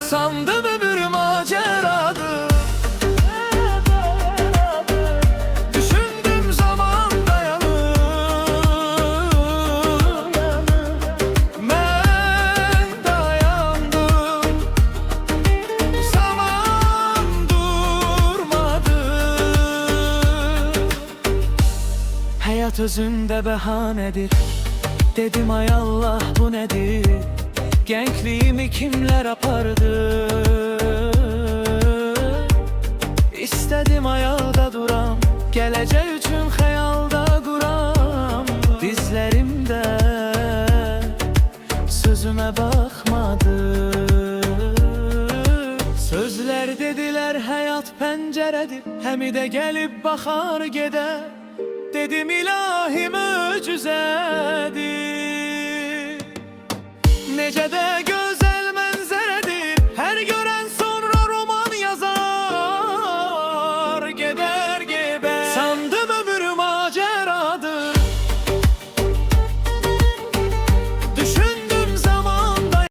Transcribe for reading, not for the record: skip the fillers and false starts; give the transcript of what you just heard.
Sandım ömür maceradır. Düşündüm zaman dayanır. Ben dayandım. Zaman durmadı. Hayat özünde behanedir. Dedim ay Allah bu nedir? Gençliğimi kimler apardı? İstedim ayakta duram, geleceği üçün hayalda kuram. Dizlerimde sözüme bakmadı. Sözler dediler hayat penceredir, hemi de gelip bakar gider. Dedim ilahi möcüzedir. Necə də gör